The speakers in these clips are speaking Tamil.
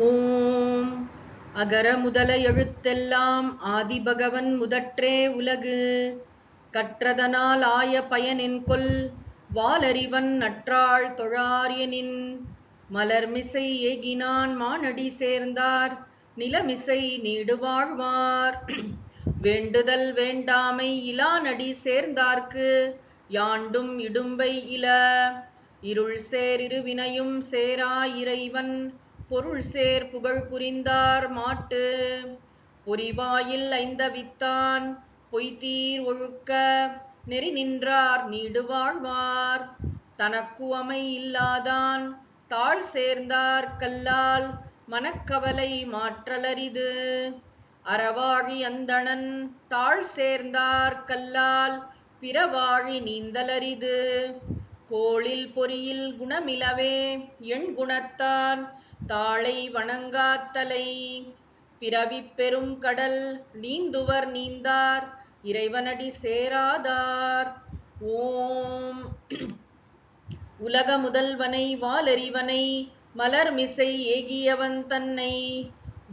ஓம் அகர முதல எழுத்தெல்லாம் ஆதிபகவன் முதற்றே உலகு கற்றதனால் ஆய பயனென்கொல் வாலறிவன் நற்றாள் தொழார்யனின் மலர்மிசை ஏகினான் மானடி சேர்ந்தார் நிலமிசை நீடு வாழ்வார் வேண்டுதல் வேண்டாமை இலானடி சேர்ந்தார்க்கு யாண்டும் இடும்பை இல இருள் சேர் இருவினையும் சேரா இறைவன் பொருள் சேர் புகழ் புரிந்தார் மாட்டு பொறிவாயில் ஐந்தவித்தான் பொய்தீர் ஒழுக்க நெறி நின்றார் நீடு வாழ்வார் தனக்குவமை இல்லாதான் தாழ் சேர்ந்தார் கல்லால் மனக்கவலை மாற்றலரிது அறவாழி அந்தணன் தாழ் சேர்ந்தார் கல்லால் பிறவாழி நீந்தலரிது கோளில் பொறியில் குணமிலவே எண் குணத்தான் தாளை வணங்காத்தலை பிறவி பெரும் கடல் நீந்துவர் நீந்தார் இறைவனடி சேராதார். ஓம் உலக முதல்வனை வாலறிவனை மலர்மிசை ஏகியவன் தன்னை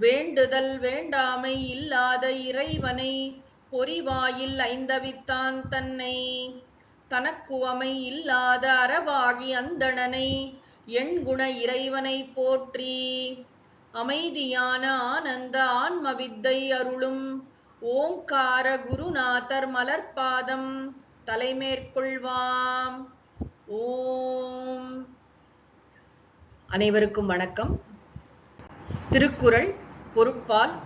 வேண்டுதல் வேண்டாமை இல்லாத இறைவனை பொறிவாயில் ஐந்தவித்தான் தன்னை தனக்குவமை இல்லாத அறவாழி அந்தணனை எண்குண இறைவனை போற்றி அமைதியான ஆனந்த ஆன்மவித்தை அருளும் ஓங்கார குருநாதர் மலர்பாதம் தலைமேற்கொள்வாம். ஓம். அனைவருக்கும் வணக்கம். திருக்குறள் பொருட்பால்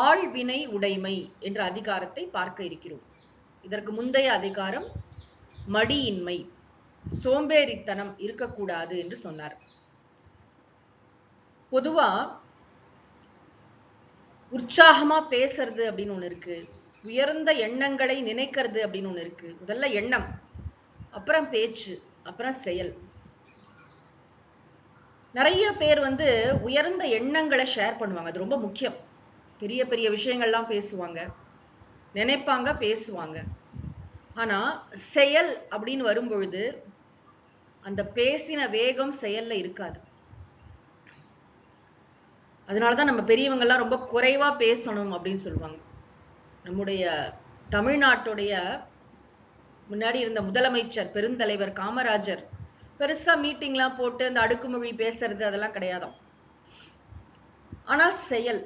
ஆழ்வினை உடைமை என்ற அதிகாரத்தை பார்க்க இருக்கிறோம். இதற்கு முந்தைய அதிகாரம் மடியின்மை, சோம்பேறித்தனம் இருக்கக்கூடாது என்று சொன்னார். பொதுவா உற்சாகமா பேசுறது அப்படின்னு ஒண்ணு இருக்கு, உயர்ந்த எண்ணங்களை நினைக்கிறது அப்படின்னு ஒண்ணு இருக்கு. முதல்ல எண்ணம், அப்புறம் பேச்சு, அப்புறம் செயல். நிறைய பேர் உயர்ந்த எண்ணங்களை ஷேர் பண்ணுவாங்க, அது ரொம்ப முக்கியம். பெரிய பெரிய விஷயங்கள்லாம் பேசுவாங்க, நினைப்பாங்க, பேசுவாங்க. ஆனா செயல் அப்படின்னு வரும்பொழுது அந்த பேசின வேகம் செயல்ல இருக்காது. அதனாலதான் நம்ம பெரியவங்கெல்லாம் ரொம்ப குறைவா பேசணும் அப்படின்னு சொல்லுவாங்க. நம்முடைய தமிழ்நாட்டுடைய முன்னாடி இருந்த முதலமைச்சர் பெருந்தலைவர் காமராஜர் பெருசா மீட்டிங்லாம் போட்டு அந்த அடுக்குமொழி பேசுறது அதெல்லாம் கிடையாதாம். ஆனா செயல்,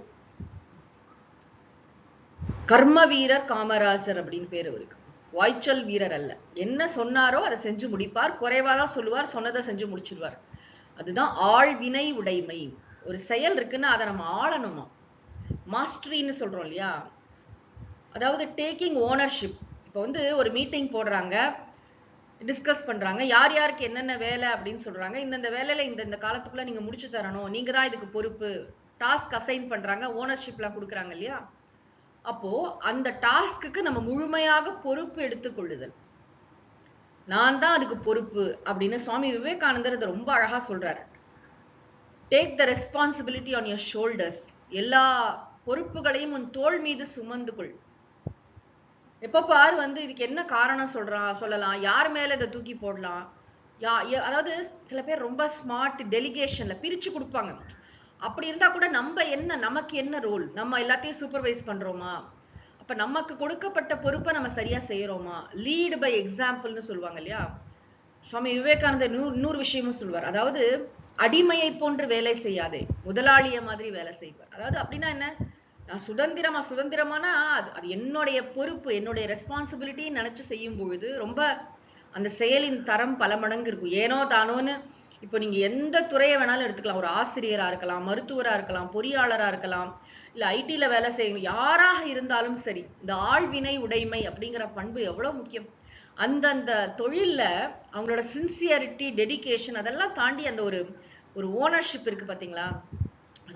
கர்ம வீரர் காமராஜர் அப்படின்னு பேரு இருக்கு. வாய்ச்சல் வீரர் அல்ல. என்ன சொன்னாரோ அதை செஞ்சு முடிப்பார், குறைவாதான் சொல்லுவார், சொன்னதை செஞ்சு முடிச்சிருவார். அதுதான் ஆழ்வினை உடைமை. ஒரு செயல் இருக்குன்னா அதை நம்ம ஆளணுமா, மாஸ்டரின்னு சொல்றோம் இல்லையா? அதாவது டேக்கிங் ஓனர்ஷிப். இப்போ ஒரு மீட்டிங் போடுறாங்க, டிஸ்கஸ் பண்றாங்க, யார் யாருக்கு என்னென்ன வேலை அப்படின்னு சொல்றாங்க. இந்த வேலையில இந்த காலத்துக்குள்ள நீங்க முடிச்சு தரணும், நீங்க தான் இதுக்கு பொறுப்பு. டாஸ்க் அசைன் பண்றாங்க, ஓனர்ஷிப்லாம் கொடுக்குறாங்க இல்லையா? அப்போ அந்த டாஸ்க்கு நம்ம முழுமையாக பொறுப்பு எடுத்துக்கொள்ளுதல். நான் தான் அதுக்கு பொறுப்பு அப்படின்னு சுவாமி விவேகானந்தர் அதை ரொம்ப அழகா சொல்றாரு. Take the responsibility on your shoulders. எல்லா பொறுப்புகளையும் உன் தோள் மீது சுமந்து கொள். எப்ப பாரு இதுக்கு என்ன காரணம் சொல்லலாம், யார் மேல இதை தூக்கி போடலாம். அதாவது சில பேர் ரொம்ப ஸ்மார்ட், டெலிகேஷன்ல பிரிச்சு கொடுப்பாங்க. அப்படி இருந்தா கூட நமக்கு என்ன ரோல், நம்ம எல்லாத்தையும் சூப்பர்வைஸ் பண்றோமா, அப்ப நமக்கு கொடுக்கப்பட்ட பொறுப்பை நம்ம சரியா செய்யறோமா? லீட் பை எக்ஸாம்பிள்னு சொல்லுவாங்க இல்லையா? சுவாமி விவேகானந்தர் இன்னொரு விஷயமும் சொல்லுவார். அதாவது அடிமையை போன்று வேலை செய்யாதே, முதலாளிய மாதிரி வேலை செய்வார். அதாவது அப்படின்னா என்ன, நான் சுதந்திரமானா அது என்னுடைய பொறுப்பு, என்னுடைய ரெஸ்பான்சிபிலிட்டி நினைச்சு செய்யும் பொழுது ரொம்ப அந்த செயலின் தரம் பல மடங்கு இருக்கும். ஏனோ தானோன்னு இப்போ நீங்க எந்த துறையை வேணாலும் எடுத்துக்கலாம். ஒரு ஆசிரியரா இருக்கலாம், மருத்துவரா இருக்கலாம், பொறியாளரா இருக்கலாம், இல்ல ஐடில வேலை செய்யணும், யாராக இருந்தாலும் சரி, இந்த ஆழ்வினை உடைமை அப்படிங்கிற பண்பு எவ்வளவு முக்கியம். அந்தந்த தொழில்ல அவங்களோட சின்சியரிட்டி, டெடிகேஷன் அதெல்லாம் தாண்டி அந்த ஒரு ஓனர்ஷிப் இருக்கு பாத்தீங்களா?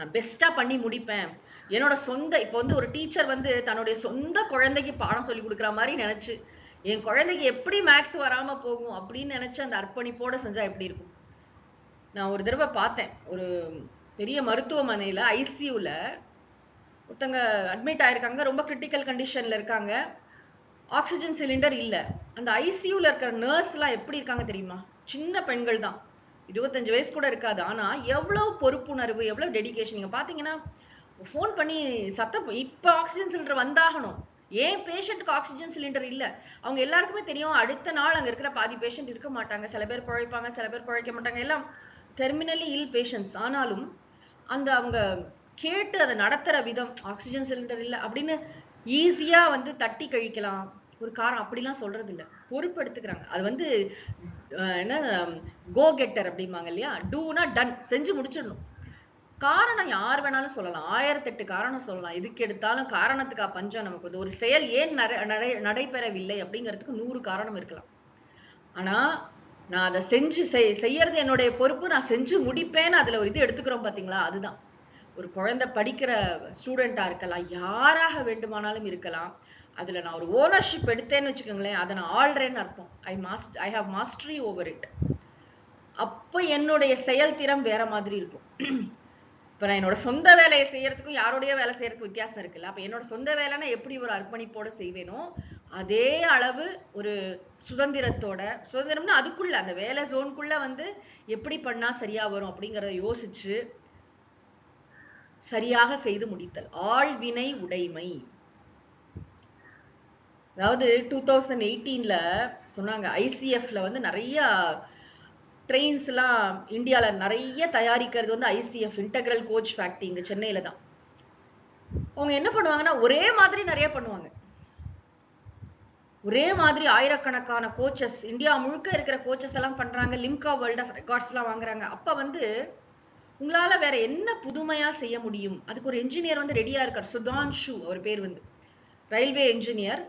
நான் பெஸ்டா பண்ணி முடிப்பேன். என்னோட சொந்த இப்போ ஒரு டீச்சர் தன்னுடைய சொந்த குழந்தைக்கு பாடம் சொல்லி கொடுக்குற மாதிரி நினைச்சு, என் குழந்தைக்கு எப்படி மேக்ஸ் வராம போகும் அப்படின்னு நினைச்சு அந்த அர்ப்பணிப்போட செஞ்சா எப்படி இருக்கும்? நான் ஒரு தடவை பார்த்தேன், ஒரு பெரிய மருத்துவமனையில ஐசியூல ஒருத்தங்க அட்மிட் ஆயிருக்காங்க, ரொம்ப கிரிட்டிக்கல் கண்டிஷன்ல இருக்காங்க, ஆக்சிஜன் சிலிண்டர் இல்ல. அந்த ஐசியூல இருக்கிற நர்ஸ் எல்லாம் எப்படி இருக்காங்க தெரியுமா? சின்ன பெண்கள் தான், 25 வயசு கூட இருக்காது. ஆனா எவ்வளவு பொறுப்புணர்வு, எவ்வளவு டெடிகேஷன். நீங்க பாத்தீங்கன்னா போன் பண்ணி சத்தம், இப்ப ஆக்சிஜன் சிலிண்டர் வந்தாகணும். ஏன் பேஷண்ட்டுக்கு ஆக்சிஜன் சிலிண்டர் இல்ல? அவங்க எல்லாருக்குமே தெரியும் அடுத்த நாள் அங்க இருக்கிற பாதி பேஷண்ட் இருக்க மாட்டாங்க. சில பேர் பிழைப்பாங்க, சில பேர் பிழைக்க மாட்டாங்க. எல்லாம் டெர்மினலி இல் பேஷண்ட்ஸ். ஆனாலும் அந்த அவங்க கேட்டு அதை நடத்துற விதம், ஆக்சிஜன் சிலிண்டர் இல்ல அப்படின்னு ஈஸியா வந்து தட்டி கழிக்கலாம் ஒரு காரணம், அப்படிலாம் சொல்றது இல்ல. பொறுப்பு எடுத்துக்கிறாங்க. அது வந்து என்ன, கோ கெட்டர் அப்படிம்பாங்க இல்லையா? டூனா டன், செஞ்சு முடிச்சிடணும். காரணம் யார் வேணாலும் சொல்லலாம், 1008 காரணம் சொல்லலாம். எதுக்கு எடுத்தாலும் காரணத்துக்கா பஞ்சம் நமக்கு வந்து. ஒரு செயல் ஏன் நடைபெறவில்லை அப்படிங்கிறதுக்கு 100 காரணம் இருக்கலாம். ஆனா நான் அதை செஞ்சு செய்யறது என்னுடைய பொறுப்பு, நான் செஞ்சு முடிப்பேன்னு அதுல ஒரு இது எடுத்துக்கிறோம் பாத்தீங்களா? அதுதான். ஒரு குழந்தை படிக்கிற ஸ்டூடெண்டா இருக்கலாம், யாராக வேண்டுமானாலும் இருக்கலாம். அதுல நான் ஒரு ஓனர்ஷிப் எடுத்தேன்னு வச்சுக்கோங்களேன், அதை நான் ஆள்றேன்னு அர்த்தம். I have mastery over it. அப்ப என்னுடைய செயல்திறம் வேற மாதிரி இருக்கும். இப்ப நான் என்னோட சொந்த வேலையை செய்யறதுக்கும் யாரோடைய வேலை செய்யறதுக்கும் வித்தியாசம் இருக்குல்ல. அப்ப என்னோட சொந்த வேலைன்னா எப்படி ஒரு அர்ப்பணிப்போட செய்வேனோ அதே அளவு ஒரு சுதந்திரத்தோட, சுதந்திரம்னா அதுக்குள்ள அந்த வேலை ஜோனுக்குள்ள வந்து எப்படி பண்ணா சரியா வரும் அப்படிங்கறத யோசிச்சு சரியாக செய்து முடித்தல். ஆழ்வினை உடைமை. அதாவது 2018ல சொன்னாங்க, ஐசிஎஃப்ல வந்து நிறைய ட்ரெயின்ஸ் எல்லாம் இந்தியால நிறைய தயாரிக்கிறது வந்து ஐசிஎஃப், இன்டெகிரல் கோச் ஃபேக்டரி, இங்க சென்னையில தான். அவங்க என்ன பண்ணுவாங்கன்னா ஒரே மாதிரி நிறைய பண்ணுவாங்க. ஒரே மாதிரி ஆயிரக்கணக்கான கோச்சஸ், இந்தியா முழுக்க இருக்கிற கோச்சஸ் எல்லாம் பண்றாங்க. லிம்கா வேர்ல்ட் ஆஃப் ரெக்கார்ட்ஸ் எல்லாம் வாங்குறாங்க. அப்ப வந்து உங்களால வேற என்ன புதுமையா செய்ய முடியும்? அதுக்கு ஒரு என்ஜினியர் வந்து ரெடியா இருக்கார், சுதான்ஷு அவர் பேர் வந்து, ரயில்வே என்ஜினியர்.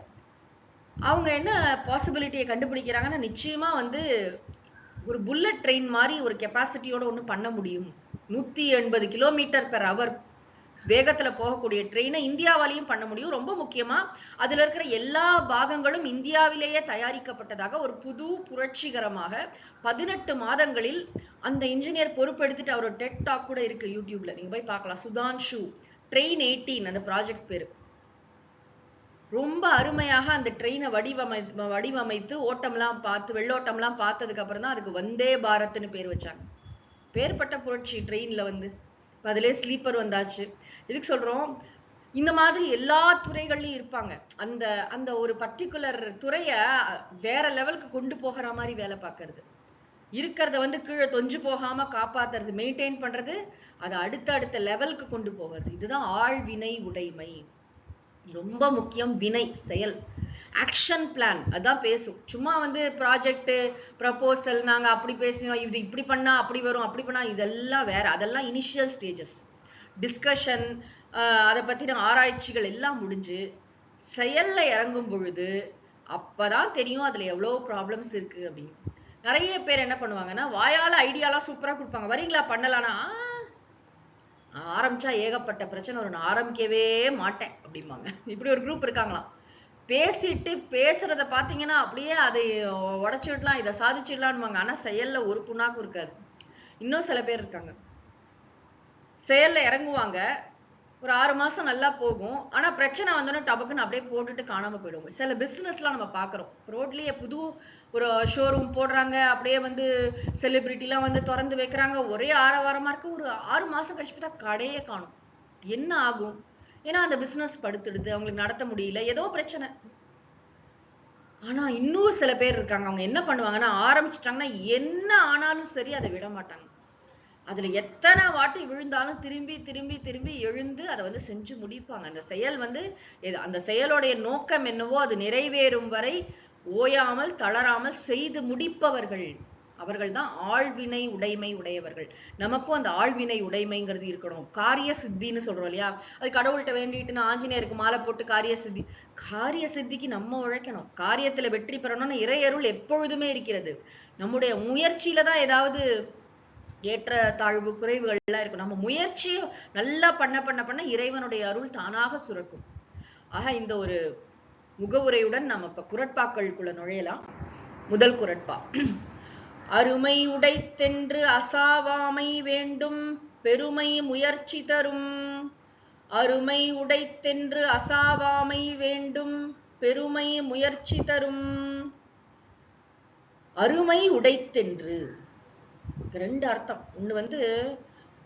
அவங்க என்ன பாசிபிலிட்டியை கண்டுபிடிக்கிறாங்கன்னா, நிச்சயமா வந்து ஒரு புல்லட் ட்ரெயின் மாதிரி ஒரு கெப்பாசிட்டியோட ஒண்ணு பண்ண முடியும். 180 கிலோமீட்டர் பெர் அவர் வேகத்துல போகக்கூடிய ட்ரெயினை இந்தியாவிலையும் பண்ண முடியும். ரொம்ப முக்கியமா அதுல இருக்கிற எல்லா பாகங்களும் இந்தியாவிலேயே தயாரிக்கப்பட்டதாக ஒரு புது புரட்சிகரமாக 18 மாதங்களில் அந்த இன்ஜினியர் பொறுப்பெடுத்துட்டு அவரோட டெட் டாக் கூட இருக்கு யூடியூப்ல, நீங்க போய் பார்க்கலாம். சுதான்ஷு, ட்ரெயின் 18 அந்த ப்ராஜெக்ட் பேரு. ரொம்ப அருமையாக அந்த ட்ரெயினை வடிவமைத்து ஓட்டம்லாம் பார்த்து, வெள்ளோட்டம்லாம் பார்த்ததுக்கு அப்புறம் தான் அதுக்கு வந்தே பாரத்னு பேர் வச்சாங்க. பேர்பட்ட புரட்சி ட்ரெயின்ல வந்து. அதிலே ஸ்லீப்பர் வந்தாச்சு. இதுக்கு சொல்றோம், இந்த மாதிரி எல்லா துறைகள்லயும் இருப்பாங்க. அந்த அந்த ஒரு பர்டிகுலர் துறைய வேற லெவலுக்கு கொண்டு போகிற மாதிரி வேலை பார்க்கறது, இருக்கிறத வந்து கீழே தொஞ்சு போகாம காப்பாத்துறது, மெயின்டைன் பண்றது, அதை அடுத்த லெவலுக்கு கொண்டு போகிறது. இதுதான் ஆழ்வினை உடைமை. ரொம்ப முக்கியம். வினை, செயல், ஆக்ஷன் பிளான் அதான் பேசும். சும்மா வந்து ப்ராஜெக்ட் ப்ரப்போசல் நாங்க அப்படி பேசினோம், இது இப்படி பண்ணா அப்படி வரும், அப்படி பண்ணா, இதெல்லாம் வேற. அதெல்லாம் இனிஷியல் ஸ்டேஜஸ் டிஸ்கஷன், அதை பத்தின ஆராய்ச்சிகள் எல்லாம் முடிஞ்சு செயல்ல இறங்கும் பொழுது அப்பதான் தெரியும் அதுல எவ்வளவு ப்ராப்ளம்ஸ் இருக்கு அப்படின்னு. நிறைய பேர் என்ன பண்ணுவாங்கன்னா, வாயால ஐடியாலாம் சூப்பரா கொடுப்பாங்க, வரீங்களா பண்ணலாம்னா, ஆரம்பிச்சா ஏகப்பட்ட பிரச்சனை வரும், நான் ஆரம்பிக்கவே மாட்டேன் அப்படிம்பாங்க. இப்படி ஒரு குரூப் இருக்காங்களாம். பேசிட்டு பேசுறத பாத்தீங்கன்னா அப்படியே அதை உடைச்சு விடலாம், இதை சாதிச்சிடலாம்வாங்க. ஆனா செயல்ல ஒரு புண்ணாக்கும் இருக்காது. இன்னும் சில பேர் இருக்காங்க, செயல்ல இறங்குவாங்க, ஒரு 6 மாசம் நல்லா போகும், ஆனா பிரச்சனை வந்தோடனே டபக்குன்னு அப்படியே போட்டுட்டு காணாம போயிடுவாங்க. சில பிசினஸ் எல்லாம் நம்ம பாக்குறோம், ரோட்லயே புது ஒரு ஷோரூம் போடுறாங்க, அப்படியே வந்து செலிபிரிட்டி எல்லாம் வந்து திறந்து வைக்கிறாங்க, ஒரே ஆரவாரமா இருக்கு. ஒரு 6 மாசம் கழிச்சு பார்த்தா கடையே காணும். என்ன ஆகும்? ஏன்னா அந்த பிசினஸ் படுத்துடுது, அவங்களுக்கு நடத்த முடியல, ஏதோ பிரச்சனை. ஆனா இன்னும் சில பேர் இருக்காங்க, அவங்க என்ன பண்ணுவாங்கன்னா, ஆரம்பிச்சிட்டாங்கன்னா என்ன ஆனாலும் சரி அதை விட மாட்டாங்க. அதுல எத்தனை வாட்டி விழுந்தாலும் திரும்பி திரும்பி திரும்பி எழுந்து அதை வந்து செஞ்சு முடிப்பாங்க. அந்த செயல் வந்து, அந்த செயலுடைய நோக்கம் என்னவோ அது நிறைவேறும் வரை ஓயாமல் தளராமல் செய்து முடிப்பவர்கள், அவர்கள் தான் ஆழ்வினை உடைமை உடையவர்கள். நமக்கும் அந்த ஆழ்வினை உடைமைங்கிறது இருக்கணும். காரிய சித்தின்னு சொல்றோம் இல்லையா? அது கடவுள்கிட்ட வேண்டிட்டு ஆஞ்சநேயருக்கு மாலை போட்டு காரிய சித்தி, காரிய சித்திக்கு நம்ம உழைக்கணும். காரியத்துல வெற்றி பெறணும்னு இறையருள் எப்பொழுதுமே இருக்கிறது. நம்முடைய முயற்சியில தான் ஏதாவது ஏற்ற தாழ்வு குறைவுகள் எல்லாம் இருக்கும். நம்ம முயற்சியை நல்லா பண்ண இறைவனுடைய அருள் தானாக சுரக்கும். ஆக இந்த ஒரு முகவுரையுடன் நம்ம இப்ப குறட்பாக்களுக்குள்ள நுழையலாம். முதல் குறட்பா, அருமை உடைத்தென்று அசாவாமை வேண்டும், பெருமை முயற்சி தரும். அருமை உடைத்தென்று அசாவாமை வேண்டும், பெருமை முயற்சி தரும். அருமை உடைத்தென்று, ரெண்டு அர்த்தம். ஒண்ணு வந்து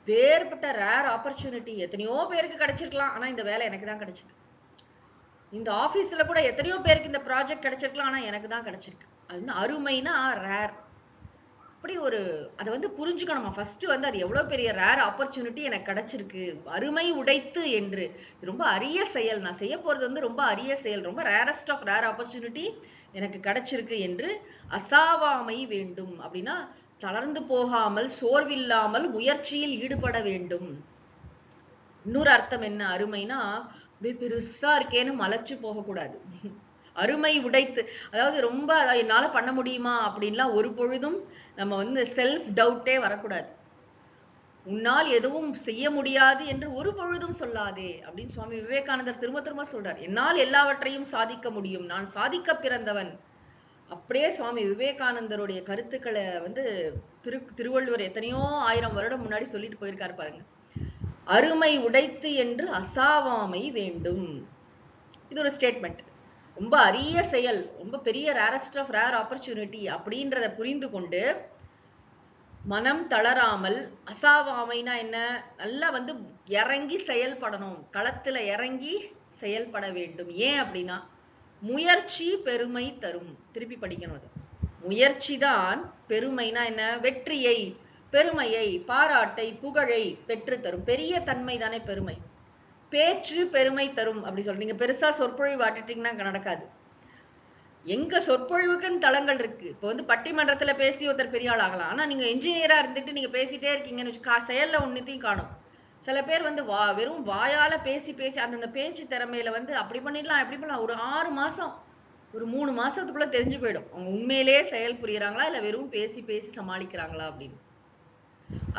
வேறுபட்ட ரேர் ஆப்பர்ச்சுனிட்டி எத்தனையோ பேருக்கு கிடைச்சிருக்கலாம், ஆனா இந்த வேலை எனக்கு தான் கிடைச்சது. இந்த ஆபீஸ்ல கூட எத்தனையோ பேருக்கு இந்த ப்ராஜெக்ட் கிடைச்சிருக்கலாம், ஆனா எனக்கு தான் கிடைச்சிருக்கு. அது அருமைனா ரேர். அப்படி ஒரு அதை வந்து புரிஞ்சுக்கணுமா ஃபர்ஸ்ட் வந்து அது எவ்வளவு பெரிய ரேர் ஆப்பர்ச்சுனிட்டி எனக்கு கிடைச்சிருக்கு. அருமை உடைத்து என்று ரொம்ப அரிய செயல், நான் செய்ய போறது வந்து ரொம்ப அரிய செயல், ரொம்ப ரேரஸ்ட் ஆஃப் ரேர் ஆப்பர்ச்சுனிட்டி எனக்கு கிடைச்சிருக்கு என்று அசாவாமை வேண்டும். அப்படின்னா தளர்ந்து போகாமல் சோர்வில்லாமல் முயற்சியில் ஈடுபட வேண்டும். இன்னொரு அர்த்தம் என்ன அருமைனா, அப்படியே பெருசா இருக்கேன்னு மலைச்சு போகக்கூடாது. அருமை உடைத்து, அதாவது ரொம்ப என்னால பண்ண முடியுமா அப்படின்லாம் ஒரு பொழுதும் நம்ம வந்து செல்ஃப் டவுட்டே வரக்கூடாது. உன்னால் எதுவும் செய்ய முடியாது என்று ஒரு பொழுதும் சொல்லாதே அப்படின்னு சுவாமி விவேகானந்தர் திரும்ப திரும்ப சொல்றார். என்னால் எல்லாவற்றையும் சாதிக்க முடியும், நான் சாதிக்க பிறந்தவன். அப்படியே சுவாமி விவேகானந்தருடைய கருத்துக்களை வந்து திருவள்ளுவர் எத்தனையோ 1000 வருடம் முன்னாடி சொல்லிட்டு போயிருக்காரு பாருங்க. அருமை உடைத்து என்று அசாவாமை வேண்டும். இது ஒரு ஸ்டேட்மெண்ட். ரொம்ப அரிய செயல், ரொம்ப பெரிய ரேரஸ்ட் ஆஃப் ரேர் ஆப்பர்ச்சுனிட்டி அப்படின்றத புரிந்து கொண்டு மனம் தளராமல், அசாவாமைனா என்ன, நல்லா வந்து இறங்கி செயல்படணும், களத்துல இறங்கி செயல்பட வேண்டும். ஏன் அப்படின்னா முயற்சி பெருமை தரும். திருப்பி படிக்கணும் அது. முயற்சி தான் பெருமைனா என்ன, வெற்றியை, பெருமையை, பாராட்டை, புகழை பெற்று தரும். பெரிய தன்மை தானே பெருமை. பேச்சு பெருமை தரும் அப்படி சொல்லி நீங்க பெருசா சொற்பொழிவு ஆட்டிட்டீங்கன்னா நடக்காது. எங்க சொற்பொழிவுக்குன்னு தளங்கள் இருக்கு. இப்போ வந்து பட்டிமன்றத்துல பேசி ஒருத்தர் பெரிய ஆள் ஆகலாம், ஆனா நீங்க என்ஜினியரா இருந்துட்டு நீங்க பேசிட்டே இருக்கீங்கன்னு செயல்ல ஒன்னுத்தையும் காணும். சில பேர் வந்து வெறும் வாயால பேசி பேசி அந்த பேச்சு திறமையில வந்து அப்படி பண்ணிடலாம் எப்படி பண்ணலாம், ஒரு 6 மாசம் ஒரு 3 மாசத்துக்குள்ள தெரிஞ்சு போயிடும் அவங்க உண்மையிலேயே செயல் புரியறாங்களா இல்ல வெறும் பேசி பேசி சமாளிக்கிறாங்களா அப்படின்னு.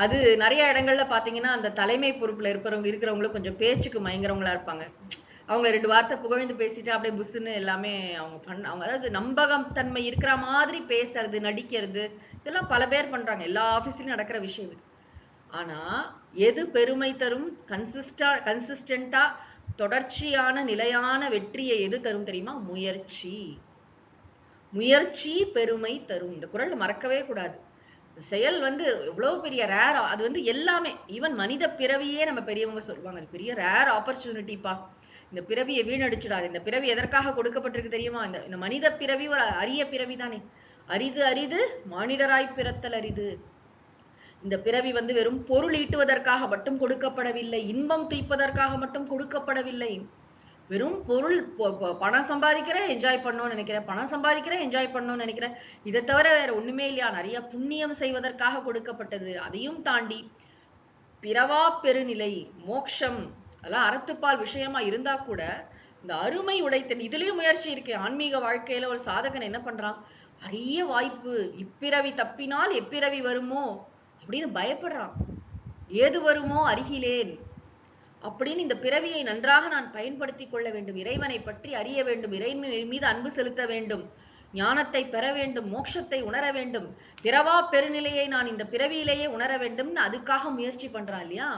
அது நிறைய இடங்கள்ல பாத்தீங்கன்னா அந்த தலைமை பொறுப்புல இருக்கிறவங்களும் கொஞ்சம் பேச்சுக்கு மயங்குறவங்களா இருப்பாங்க. அவங்க 2 வார்த்தை புகழ்ந்து பேசிட்டு அப்படியே புஸ்ஸுன்னு எல்லாமே அவங்க அதாவது நம்பகம் தன்மை இருக்கிற மாதிரி பேசுறது, நடிக்கிறது, இதெல்லாம் பல பேர் பண்றாங்க. எல்லா ஆபீஸ்லயும் நடக்கிற விஷயம் இது. ஆனா எது பெருமை தரும், கன்சிஸ்டண்டா தொடர்ச்சியான நிலையான வெற்றியை எது தரும் தெரியுமா, முயற்சி. முயற்சி பெருமை தரும். இந்த குறள் மறக்கவே கூடாது. செயல் வந்து எவ்வளவு பெரிய ரேர், அது வந்து எல்லாமே ஈவன் மனித பிறவியே நம்ம பெரியவங்க சொல்லுவாங்க அது பெரிய ரேர் ஆப்பர்ச்சுனிட்டிப்பா, இந்த பிறவியை வீணடிச்சிடாது. இந்த பிறவி எதற்காக கொடுக்கப்பட்டிருக்கு தெரியுமா, இந்த மனித பிறவி ஒரு அரிய பிறவி தானே. அரிது அரிது மானிடராய் பிறத்தல் அரிது. இந்த பிறவி வந்து வெறும் பொருள் ஈட்டுவதற்காக மட்டும் கொடுக்கப்படவில்லை, இன்பம் துய்ப்பதற்காக மட்டும் கொடுக்கப்படவில்லை. வெறும் பொருள் பணம் சம்பாதிக்கிறேன் என்ஜாய் பண்ணணும்னு நினைக்கிறேன், பணம் சம்பாதிக்கிறேன் என்ஜாய் பண்ணணும்னு நினைக்கிறேன், இதை தவிர வேற ஒண்ணுமே இல்லையா. நிறைய புண்ணியம் செய்வதற்காக கொடுக்கப்பட்டது. அதையும் தாண்டி பிறவா பெருநிலை மோட்சம் அதெல்லாம் அறத்துப்பால் விஷயமா இருந்தா கூட இந்த அருமை உடைத்தன் இதுலயும் முயற்சி இருக்கு. ஆன்மீக வாழ்க்கையில ஒரு சாதகன் என்ன பண்றான், அரிய வாய்ப்பு, இப்பிறவி தப்பினால் எப்பிறவி வருமோ அப்படின்னு பயப்படுறான். ஏது வருமோ அருகிலேன் அப்படின்னு இந்த பிறவியை நன்றாக நான் பயன்படுத்தி கொள்ள வேண்டும், இறைவனை பற்றி அறிய வேண்டும், இறைவன் மீது அன்பு செலுத்த வேண்டும், ஞானத்தை பெற வேண்டும், மோட்சத்தை உணர வேண்டும், பிறவா பெருநிலையை நான் இந்த பிறவியிலேயே உணர வேண்டும்னு அதுக்காக முயற்சி பண்றான் இல்லையா.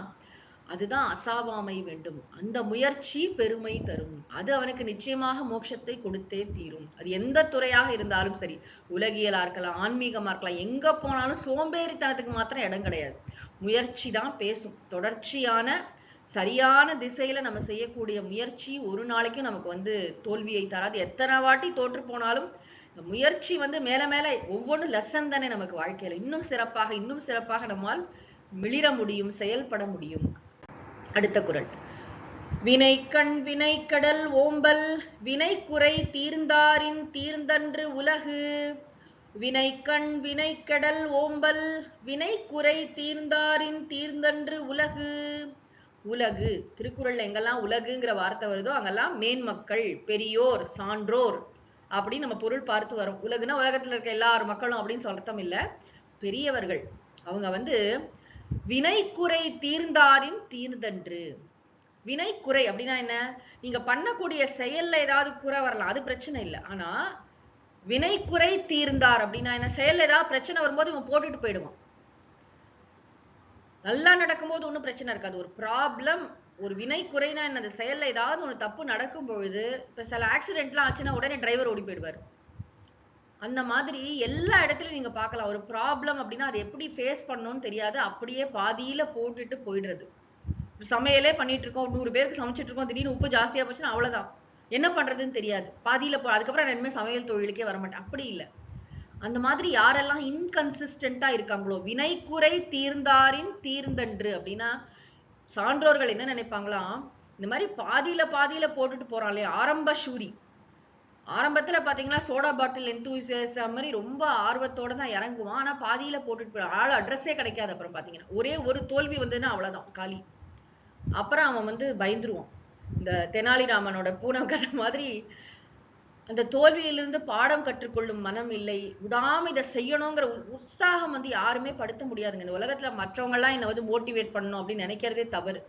அதுதான் அசாவாமை வேண்டும். அந்த முயற்சி பெருமை தரும். அது அவனுக்கு நிச்சயமாக மோட்சத்தை கொடுத்தே தீரும். அது எந்த துறையாக இருந்தாலும் சரி, உலகியலா இருக்கலாம், ஆன்மீகமா இருக்கலாம், எங்க போனாலும் சோம்பேறித்தனத்துக்கு மாத்திரம் இடம் கிடையாது. முயற்சி தான் பேசும். தொடர்ச்சியான சரியான திசையில நம்ம செய்யக்கூடிய முயற்சி ஒரு நாளைக்கும் நமக்கு வந்து தோல்வியை தராது. எத்தனை வாட்டி தோற்று போனாலும் இந்த முயற்சி வந்து மேல மேல ஒவ்வொன்றும் லெசன் தானே நமக்கு வாழ்க்கையில. இன்னும் சிறப்பாக நம்மால் மிளிர முடியும், செயல்பட முடியும். அடுத்த குறள். வினைக்கண் வினைக்கடல் ஓம்பல் வினை குறை தீர்ந்தாரின் தீர்ந்தன்று உலகு. வினைக்கண் வினைக்கடல் ஓம்பல் வினை குறை தீர்ந்தாரின் தீர்ந்தன்று உலகு. உலகு திருக்குறள்ல எங்கெல்லாம் உலகுங்கிற வார்த்தை வருதோ அங்கெல்லாம் மேன்மக்கள், பெரியோர், சான்றோர் அப்படின்னு நம்ம பொருள் பார்த்து வரும். உலகுனா உலகத்துல இருக்க எல்லாரும் மக்களும் அப்படின்னு சொல்றதும் இல்ல, பெரியவர்கள். அவங்க வந்து வினை குறை தீர்ந்தாரின் தீர்ந்தன்று. வினை குறை அப்படின்னா என்ன, நீங்க பண்ணக்கூடிய செயல்ல ஏதாவது குறை வரலாம், அது பிரச்சனை இல்லை. ஆனா வினை குறை தீர்ந்தார் அப்படின்னா என்ன, செயல்ல ஏதாவது பிரச்சனை வரும்போது இவன் போட்டுட்டு போயிடுவான். நல்லா நடக்கும்போது ஒன்றும் பிரச்சனை இருக்காது. ஒரு ப்ராப்ளம், ஒரு வினை குறைனா என்ன, அந்த செயல்ல ஏதாவது ஒன்று தப்பு நடக்கும் பொழுது, இப்ப சில ஆக்சிடென்ட்லாம் ஆச்சுன்னா உடனே டிரைவர் ஓடி போயிடுவார். அந்த மாதிரி எல்லா இடத்துலயும் நீங்க பார்க்கலாம். ஒரு ப்ராப்ளம் அப்படின்னா அதை எப்படி ஃபேஸ் பண்ணணும்னு தெரியாது, அப்படியே பாதியில போட்டுட்டு போயிடுறது. சமையலே பண்ணிட்டு இருக்கோம், 100 பேருக்கு சமைச்சிட்டு இருக்கோம், திடீர்னு உப்பு ஜாஸ்தியா போச்சுன்னா அவ்வளவுதான், என்ன பண்றதுன்னு தெரியாது, பாதியில அதுக்கப்புறம் நான் இனிமே சமையல் தொழிலுக்கே வரமாட்டேன். அப்படி இல்லை. அந்த மாதிரி யாரெல்லாம் இன்கன்சிஸ்டன்டா இருக்காங்களோ, வினை குறை தீர்ந்தாரின் தீர்ந்தன்று அப்படின்னா, சான்றோர்கள் என்ன நினைப்பாங்களாம், இந்த மாதிரி பாதியில பாதியில போட்டுட்டு போறான் இல்லையா, ஆரம்ப சூரி. ஆரம்பத்துல பாத்தீங்கன்னா சோடா பாட்டில் எந்தூசியாசம் மாதிரி ரொம்ப ஆர்வத்தோட தான் இறங்குவான். ஆனா பாதியில போட்டுட்டு போறான், ஆள் அட்ரஸே கிடைக்காது. அப்புறம் பாத்தீங்கன்னா ஒரே ஒரு தோல்வி வந்ததுன்னா அவ்வளவுதான் காலி. அப்புறம் அவன் வந்து பயந்துருவான். இந்த தெனாலிராமனோட பூனை கதை மாதிரி அந்த தோல்வியிலிருந்து பாடம் கற்றுக்கொள்ளும் மனம் இல்லை, விடாம இதை செய்யணுங்கிற உற்சாகம் வந்து யாருமே படுத்த முடியாதுங்க. இந்த உலகத்துல மற்றவங்க எல்லாம் என்ன வந்து மோட்டிவேட் பண்ணணும் அப்படின்னு நினைக்கிறதே தவறு.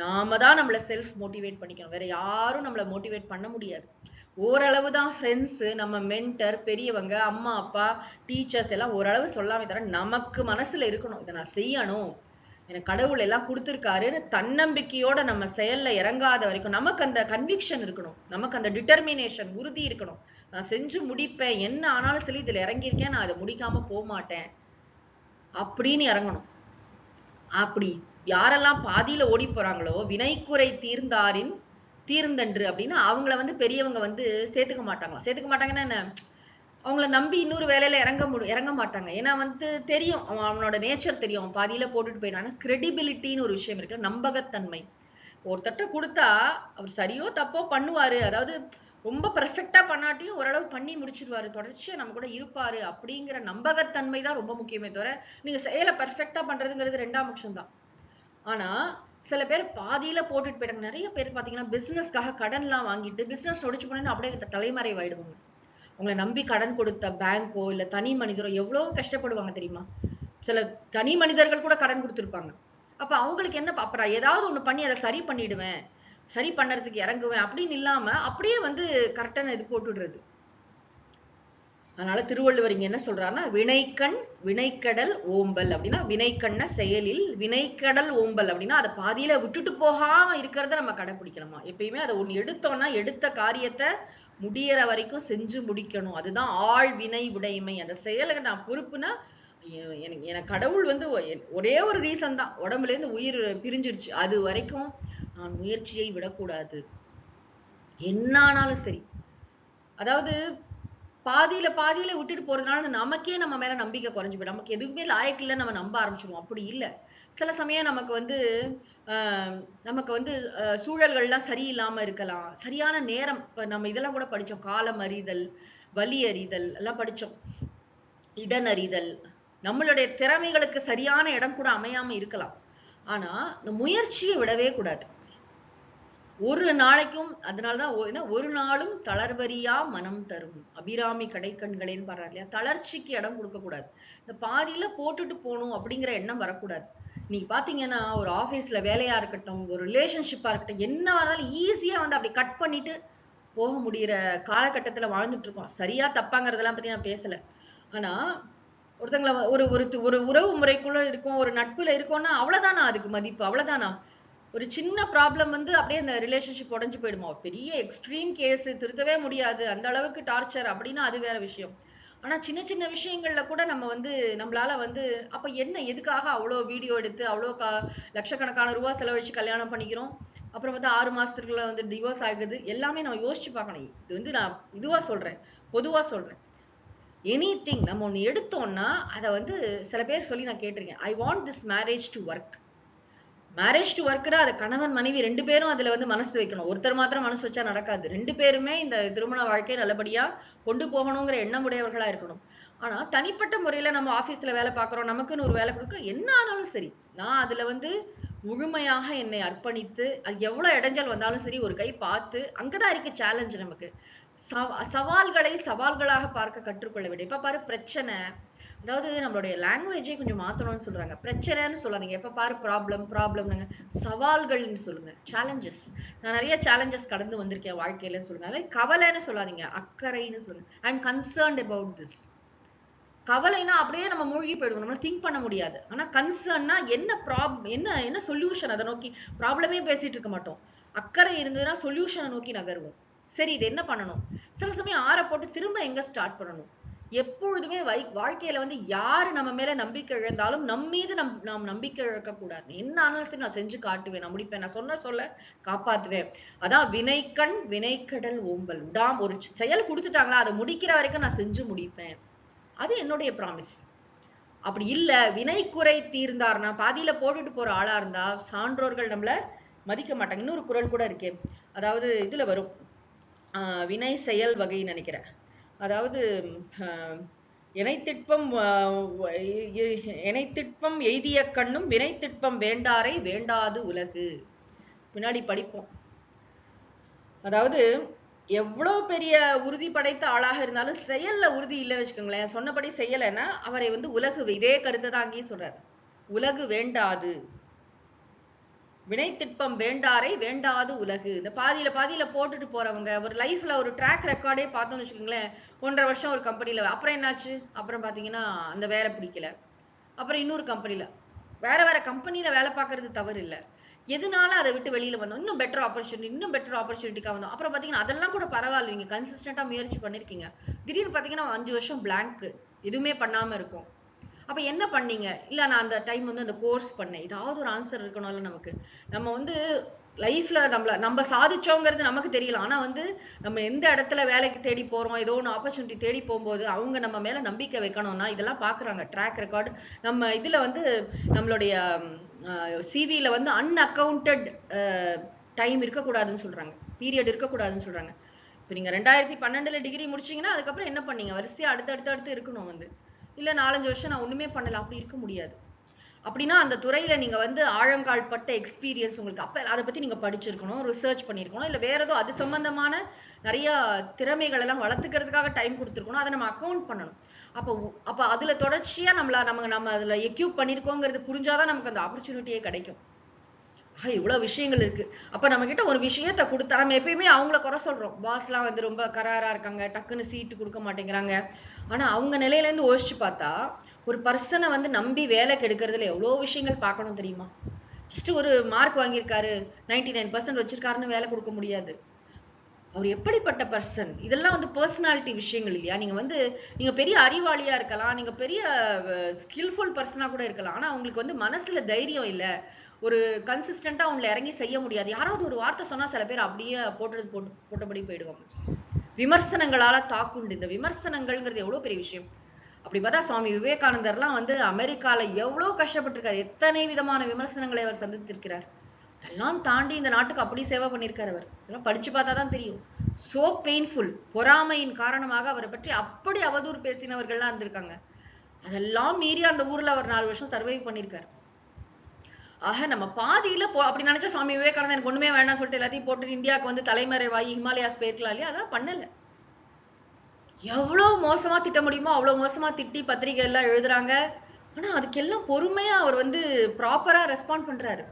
நாம தான் நம்மள செல்ஃப் மோட்டிவேட் பண்ணிக்கணும், வேற யாரும் நம்மள மோட்டிவேட் பண்ண முடியாது. ஓரளவுதான் ஃப்ரெண்ட்ஸ், நம்ம மென்டர், பெரியவங்க, அம்மா அப்பா, டீச்சர்ஸ் எல்லாம் ஓரளவு சொல்லாமே தர நமக்கு மனசுல இருக்கணும், இதை நான் செய்யணும், எனக்கு கடவுள் எல்லாம் கொடுத்துருக்காருன்னு தன்னம்பிக்கையோட நம்ம செயல்ல இறங்காத வரைக்கும் நமக்கு அந்த கன்விக்ஷன் இருக்கணும், நமக்கு அந்த டிட்டர்மினேஷன், உறுதி இருக்கணும். நான் செஞ்சு முடிப்பேன், என்ன ஆனாலும் சரி இதுல இறங்கியிருக்கேன், நான் அதை முடிக்காம போக மாட்டேன் அப்படின்னு இறங்கணும். அப்படி யாரெல்லாம் பாதியில ஓடி போறாங்களோ, வினைக்குறை தீர்ந்தாரின் தீர்ந்தன்று அப்படின்னா அவங்கள வந்து பெரியவங்க வந்து சேர்த்துக்க மாட்டாங்களா. சேர்த்துக்க மாட்டாங்கன்னா என்ன, அவங்கள நம்பி இன்னொரு வேலையில இறங்க மாட்டாங்க. ஏன்னா வந்து தெரியும், அவனோட நேச்சர் தெரியும், அவன் பாதியில போட்டுட்டு போயிட்டான்னா. கிரெடிபிலிட்டின்னு ஒரு விஷயம் இருக்கு, நம்பகத்தன்மை. ஒருத்தட்ட கொடுத்தா அவர் சரியோ தப்போ பண்ணுவாரு, அதாவது ரொம்ப பெர்ஃபெக்டா பண்ணாட்டியும் ஓரளவு பண்ணி முடிச்சிருவாரு, தொடர்ச்சியா நம்ம கூட இருப்பாரு அப்படிங்கிற நம்பகத்தன்மை தான் ரொம்ப முக்கியமே தவிர நீங்க செயலை பெர்ஃபெக்டா பண்றதுங்கிறது 2ஆம் பட்சம் தான். ஆனா சில பேர் பாதியில போட்டுட்டு போயிட்டாங்க. நிறைய பேர் பாத்தீங்கன்னா பிசினஸ்க்காக கடன் எல்லாம் வாங்கிட்டு பிசினஸ் ஒடிச்சு போனேன்னு அப்படியே தலைமறைவாயிடுவாங்க. உங்களை நம்பி கடன் கொடுத்த பேங்கோ இல்ல தனி மனிதரோ எவ்வளவு கஷ்டப்படுவாங்க தெரியுமா. சில தனி மனிதர்கள் கூட கடன் கொடுத்துருப்பாங்க. அப்ப அவங்களுக்கு என்ன, அப்புறம் ஏதாவது ஒண்ணு பண்ணி அதை சரி பண்ணிடுவேன், சரி பண்ணறதுக்கு இறங்குவேன் அப்படின்னு இல்லாம அப்படியே வந்து கரெக்டான இது போட்டுடுறது. அதனால திருவள்ளுவர் இங்க என்ன சொல்றாருன்னா, வினைக்கண் வினைக்கடல் ஓம்பல் அப்படின்னா, வினைக்கண்ண செயலில் வினைக்கடல் ஓம்பல் அப்படின்னா அதை பாதியில விட்டுட்டு போகாம இருக்கிறத நம்ம கடைபிடிக்கணுமா. எப்பயுமே அதை ஒண்ணு எடுத்தோம்னா எடுத்த காரியத்தை முடியற வரைக்கும் செஞ்சு முடிக்கணும். அதுதான் ஆள் வினை உடைமை. அந்த செயலுக்கு நான் பொறுப்புனா, எனக்கு கடவுள் வந்து ஒரே ஒரு ரீசன் தான், உடம்புல இருந்து உயிர் பிரிஞ்சிருச்சு, அது வரைக்கும் நான் முயற்சியை விடக்கூடாது, என்ன ஆனாலும் சரி. அதாவது பாதியில பாதியில விட்டுட்டு போறதுனால நமக்கே நம்ம மேல நம்பிக்கை குறைஞ்சு போயிடும், நமக்கு எதுவுமே லாயக்கு இல்லைன்னு நம்ம நம்ப ஆரம்பிச்சிடுவோம். அப்படி இல்லை. சில சமயம் நமக்கு வந்து சூழல்கள்லாம் சரியில்லாம இருக்கலாம், சரியான நேரம். இப்ப நம்ம இதெல்லாம் கூட படிச்சோம், காலம் அறிதல், வலி அறிதல் எல்லாம் படிச்சோம், இடன் அறிதல். நம்மளுடைய திறமைகளுக்கு சரியான இடம் கூட அமையாம இருக்கலாம். ஆனா இந்த முயற்சியை விடவே கூடாது ஒரு நாளைக்கும். அதனாலதான் ஒரு நாளும் தளர்வரியா மனம் தரும் அபிராமி கடைக்கண்களேன்னு பாடுறாரு இல்லையா. தளர்ச்சிக்கு இடம் கொடுக்க கூடாது, இந்த பாதியில போட்டுட்டு போகணும் அப்படிங்கிற எண்ணம் வரக்கூடாது. நீங்க பாத்தீங்கன்னா ஒரு ஆபீஸ்ல வேலையா இருக்கட்டும், ஒரு ரிலேஷன்ஷிப்பா இருக்கட்டும், என்ன வந்தாலும் ஈஸியா வந்து அப்படி கட் பண்ணிட்டு போக முடியற காலகட்டத்துல வாழ்ந்துட்டு இருக்கோம். சரியா தப்பாங்கிறதெல்லாம் பத்தி நான் பேசல. ஆனா ஒருத்தங்களை ஒரு உறவு முறைக்குள்ள இருக்கும், ஒரு நட்புல இருக்கோம்னா அவ்வளவுதானா அதுக்கு மதிப்பு, அவ்வளவுதானா. ஒரு சின்ன ப்ராப்ளம் வந்து அப்படியே அந்த ரிலேஷன்ஷிப் உடஞ்சு போயிடுமா. பெரிய எக்ஸ்ட்ரீம் கேஸ், திருத்தவே முடியாது அந்த அளவுக்கு டார்ச்சர் அப்படின்னா அது வேற விஷயம். ஆனா சின்ன சின்ன விஷயங்கள்ல கூட நம்ம வந்து நம்மளால வந்து அப்ப என்ன, எதுக்காக அவ்வளோ வீடியோ எடுத்து அவ்வளோ லட்சக்கணக்கான ரூபா செலவழிச்சு கல்யாணம் பண்ணிக்கிறோம், அப்புறம் வந்து 6 மாசத்துக்குள்ள வந்து டிவோர்ஸ் ஆகுது. எல்லாமே நம்ம யோசிச்சு பார்க்கணும். இது வந்து நான் இதுவா சொல்றேன், பொதுவா சொல்றேன். எனிதிங் நம்ம ஒண்ணு எடுத்தோம்னா அதை வந்து சில பேர் சொல்லி நான் கேட்டிருக்கேன், I want this marriage to work. Marriage to ஒர்க்னா அது கணவன் மனைவி 2 பேரும் அதுல வந்து மனசு வைக்கணும். ஒருத்தர் மாத்திரம் மனசு வச்சா நடக்காது. 2 பேருமே இந்த திருமண வாழ்க்கையை நல்லபடியா கொண்டு போகணுங்கிற எண்ணம் உடையவர்களா இருக்கணும். ஆனா தனிப்பட்ட முறையில நம்ம ஆபீஸ்ல வேலை பார்க்கிறோம், நமக்குன்னு ஒரு வேலை கொடுக்குறோம், என்ன ஆனாலும் சரி நான் அதுல வந்து முழுமையாக என்னை அர்ப்பணித்து, அது எவ்வளவு இடைஞ்சல் வந்தாலும் சரி ஒரு கை பார்த்து, அங்கதான் இருக்கு சேலஞ்ச். நமக்கு சவால்களை சவால்களாக பார்க்க கற்றுக்கொள்ள வேண்டும். இப்ப பாரு பிரச்சனை, அதாவது நம்மளுடைய லாங்குவேஜே கொஞ்சம் மாத்தணும்னு சொல்றாங்க. பிரச்சனைன்னு சொல்லாதீங்க, எப்ப பாரு ப்ராப்ளம்னுங்க, சவால்கள்னு சொல்லுங்க, சேலஞ்சஸ். நான் நிறைய சேலஞ்சஸ் கடந்து வந்திருக்கேன் வாழ்க்கையில சொல்லுங்க. அதே கவலைன்னு சொல்லாதீங்க, அக்கறைன்னு சொல்லுங்க. I am concerned about this. கவலைனா அப்படியே நம்ம மூழ்கி போயிடுவோம், நம்ம திங்க் பண்ண முடியாது. ஆனா கன்சர்ன்னா என்ன சொல்யூஷன், அதை நோக்கி ப்ராப்ளமே பேசிட்டு இருக்க மாட்டோம். அக்கறை இருந்ததுன்னா சொல்யூஷனை நோக்கி நகருவோம். சரி இது என்ன பண்ணணும், சில சமயம் ஆற போட்டு திரும்ப எங்க ஸ்டார்ட் பண்ணணும், எப்பொழுதுமே வாழ்க்கையில வந்து யாரு நம்ம மேல நம்பிக்கை இழந்தாலும் மீது நாம் நம்பிக்கை இழக்க கூடாது. என்ன ஆனாலும் சரி நான் செஞ்சு காட்டுவேன், நான் முடிப்பேன், நான் சொல்ல காப்பாத்துவேன். அதான் வினைக்கண் வினைக்கடல் ஓம்பல். ஒரு செயல் கொடுத்துட்டாங்களா அதை முடிக்கிற வரைக்கும் நான் செஞ்சு முடிப்பேன். அது என்னுடைய ப்ராமிஸ். அப்படி இல்ல வினை குறை தீர்ந்தார்னா பாதியில போட்டுட்டு போற ஆளா இருந்தா சான்றோர்கள் நம்மள மதிக்க மாட்டாங்க. இன்னொரு குறள் கூட இருக்கே, அதாவது இதுல வரும் வினை செயல் வகைன்னு நினைக்கிறேன். அதாவது எனைத்திட்பம் எய்திய கண்ணும் வினைத்திட்பம் வேண்டாரை வேண்டாது உலகு. பின்னாடி படிப்போம். அதாவது எவ்வளவு பெரிய உறுதி படைத்த ஆளாக இருந்தாலும் செயல்ல உறுதி இல்லைன்னு வச்சுக்கோங்களேன், சொன்னபடி செய்யலைன்னா அவரை வந்து உலகு, இதே கருத்தை தான் அங்கேயும் சொல்றாரு, உலகு வேண்டாது, வினைத்திட்பம் வேண்டாரை வேண்டாது உலகு. இந்த பாதியில போட்டுட்டு போறவங்க ஒரு லைஃப்ல ஒரு ட்ராக் ரெக்கார்டே பார்த்தோம்னு வச்சுக்கோங்களேன், 1.5 வருஷம் ஒரு கம்பெனில, அப்புறம் என்னாச்சு, அப்புறம் பாத்தீங்கன்னா அந்த வேலை பிடிக்கல, அப்புறம் இன்னொரு கம்பெனில, வேற கம்பெனில வேலை பார்க்கறது தவறு இல்லை, எதனால அதை விட்டு வெளியில வந்தோம், இன்னும் பெட்டர் ஆப்பர்ச்சுனிட்டிக்கா வந்தோம். அப்புறம் பாத்தீங்கன்னா அதெல்லாம் கூட பரவாயில்ல, நீங்க கன்சிஸ்டன்டா முயற்சி பண்ணிருக்கீங்க, திடீர்னு பாத்தீங்கன்னா 5 வருஷம் பிளாங்க், எதுவுமே பண்ணாம இருக்கும். அப்ப என்ன பண்ணீங்க? இல்ல நான் அந்த டைம் வந்து அந்த கோர்ஸ் பண்ணேன். ஏதாவது ஒரு ஆன்சர் இருக்கணும்ல நமக்கு. நம்ம வந்து லைஃப்ல நம்ம சாதிச்சோங்கிறது நமக்கு தெரியல. ஆனா வந்து நம்ம எந்த இடத்துல வேலைக்கு தேடி போறோம், ஏதோ ஒன்று ஆப்பர்ச்சுனிட்டி தேடி போகும்போது அவங்க நம்ம மேல நம்பிக்கை வைக்கணும்னா இதெல்லாம் பாக்குறாங்க. ட்ராக் ரெக்கார்டு நம்ம இதுல வந்து நம்மளுடைய சிவில வந்து அன்அக்கவுண்டட் டைம் இருக்கக்கூடாதுன்னு சொல்றாங்க, பீரியட் இருக்கக்கூடாதுன்னு சொல்றாங்க. இப்போ நீங்க 2012ல டிகிரி முடிச்சீங்கன்னா அதுக்கப்புறம் என்ன பண்ணீங்க, வரிசையா அடுத்து இருக்கணும் வந்து. இல்ல 4-5 வருஷம் நான் ஒண்ணுமே பண்ணல, அப்படி இருக்க முடியாது. அப்படின்னா அந்த துறையில நீங்க வந்து ஆழங்கால் பட்ட எக்ஸ்பீரியன்ஸ் உங்களுக்கு அப்ப அதை பத்தி நீங்க படிச்சிருக்கணும், ரிசர்ச் பண்ணிருக்கணும், இல்ல வேற ஏதோ அது சம்பந்தமான நிறைய திறமைகள் எல்லாம் வளர்த்துக்கிறதுக்காக டைம் கொடுத்துருக்கணும், அதை நம்ம அக்கௌண்ட் பண்ணணும். அப்ப அதுல தொடர்ச்சியா நம்ம அதுல எக்யூப் பண்ணிருக்கோங்கிறது புரிஞ்சாதான் நமக்கு அந்த ஆப்பர்ச்சுனிட்டியே கிடைக்கும். இவ்வளவு விஷயங்கள் இருக்கு. அப்ப நம்ம கிட்ட ஒரு விஷயத்த கொடுத்தா நம்ம எப்பயுமே அவங்கள குறை சொல்றோம், பாஸ் எல்லாம் வந்து ரொம்ப கராரா இருக்காங்க, டக்குன்னு சீட்டு கொடுக்க மாட்டேங்கிறாங்க. ஆனா அவங்க நிலையில இருந்து யோசிச்சு பார்த்தா ஒரு பர்சனை வந்து நம்பி வேலை கெடுக்கிறதுல எவ்வளவு விஷயங்கள் பார்க்கணும் தெரியுமா? ஜஸ்ட் ஒரு மார்க் வாங்கியிருக்காரு, 99% வச்சிருக்காருன்னு வேலை கொடுக்க முடியாது. அவர் எப்படிப்பட்ட பர்சன், இதெல்லாம் வந்து பர்சனாலிட்டி விஷயங்கள் இல்லையா? நீங்க பெரிய அறிவாளியா இருக்கலாம், நீங்க பெரிய ஸ்கில்ஃபுல் பர்சனா கூட இருக்கலாம், ஆனா உங்களுக்கு வந்து மனசுல தைரியம் இல்ல, ஒரு கன்சிஸ்டன்டா உங்களை இறங்கி செய்ய முடியாது. யாராவது ஒரு வார்த்தை சொன்னா சில பேர் அப்படியே போட்டபடி போயிடுவாங்க. விமர்சனங்களால தாக்குண்டு. இந்த விமர்சனங்கள்ங்கிறது எவ்வளவு பெரிய விஷயம். அப்படி பார்த்தா சுவாமி விவேகானந்தர்லாம் வந்து அமெரிக்கால எவ்வளவு கஷ்டப்பட்டிருக்காரு, எத்தனை விதமான விமர்சனங்களை அவர் சந்தித்திருக்கிறார். அதெல்லாம் தாண்டி இந்த நாட்டுக்கு அப்படி சேவை பண்ணியிருக்காரு அவர். இதெல்லாம் படிச்சு பார்த்தா தான் தெரியும். So painful. பொறாமையின் காரணமாக அவரை பற்றி அப்படி அவதூறு பேசினவர்கள்லாம் இருந்திருக்காங்க. அதெல்லாம் மீறி அந்த ஊர்ல அவர் 4 வருஷம் சர்வைவ் பண்ணியிருக்காரு. ஆக நம்ம பாதியில அப்படி நினைச்சா சுவாமி விவேகானந்தர் எனக்கு ஒண்ணுமே வேண்டாம் சொல்லிட்டு எல்லாத்தையும் போட்டு இந்தியாவுக்கு வந்து தலைமறைவாகி ஹிமாலயாஸ் போயிருக்கலாம் இல்லையா? அதெல்லாம் பண்ணல. எவ்வளவு மோசமா திட்ட முடியுமோ அவ்வளவு மோசமா திட்டி பத்திரிகை எல்லாம் எழுதுறாங்க. ஆனா அதுக்கெல்லாம் பொறுமையா அவர் வந்து ப்ராப்பரா ரெஸ்பாண்ட் பண்றாரு.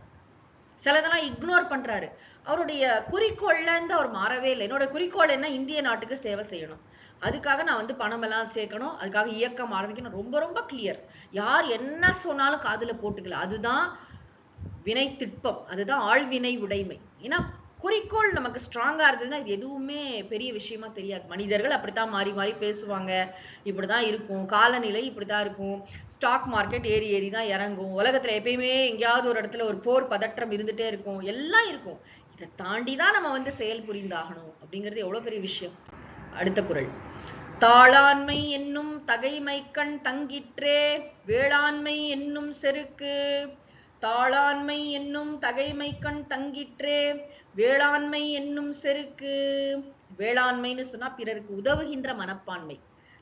சிலதெல்லாம் இக்னோர் பண்றாரு. அவருடைய குறிக்கோள்ல இருந்து அவர் மாறவே இல்லை. என்னோட குறிக்கோள் என்ன, இந்திய நாட்டுக்கு சேவை செய்யணும், அதுக்காக நான் வந்து பணம் எல்லாம் சேர்க்கணும், அதுக்காக இயக்கம் ஆரம்பிக்கணும், ரொம்ப ரொம்ப கிளியர். யார் என்ன சொன்னாலும் காதுல போட்டுக்கல. அதுதான் வினை திட்பம், அதுதான் ஆழ்வினை உடைமை. ஏன்னா குறிக்கோள் நமக்கு ஸ்ட்ராங்கா இருந்ததுன்னா இது எதுவுமே பெரிய விஷயமா தெரியாது. மனிதர்கள் அப்படித்தான் மாறி மாறி பேசுவாங்க, இப்படிதான் இருக்கும், காலநிலை இப்படிதான் இருக்கும், ஸ்டாக் மார்க்கெட் ஏறி தான் இறங்கும், உலகத்துல எப்பயுமே எங்கேயாவது ஒரு இடத்துல ஒரு போர் பதற்றம் இருந்துட்டே இருக்கும், எல்லாம் இருக்கும். இதை தாண்டிதான் நம்ம வந்து செயல் புரிந்தாகணும் அப்படிங்கிறது எவ்வளவு பெரிய விஷயம். அடுத்த குறள். தாளாண்மை என்னும் தகைமைக்கண் தங்கிற்றே வேளாண்மை என்னும் செருக்கு. தாளாண்மை என்னும் தகைமைக்கண் தங்கிற்றே வேளாண்மை என்னும் செருக்கு. வேளாண்மைன்னு சொன்னா பிறருக்கு உதவுகின்ற மனப்பான்மை,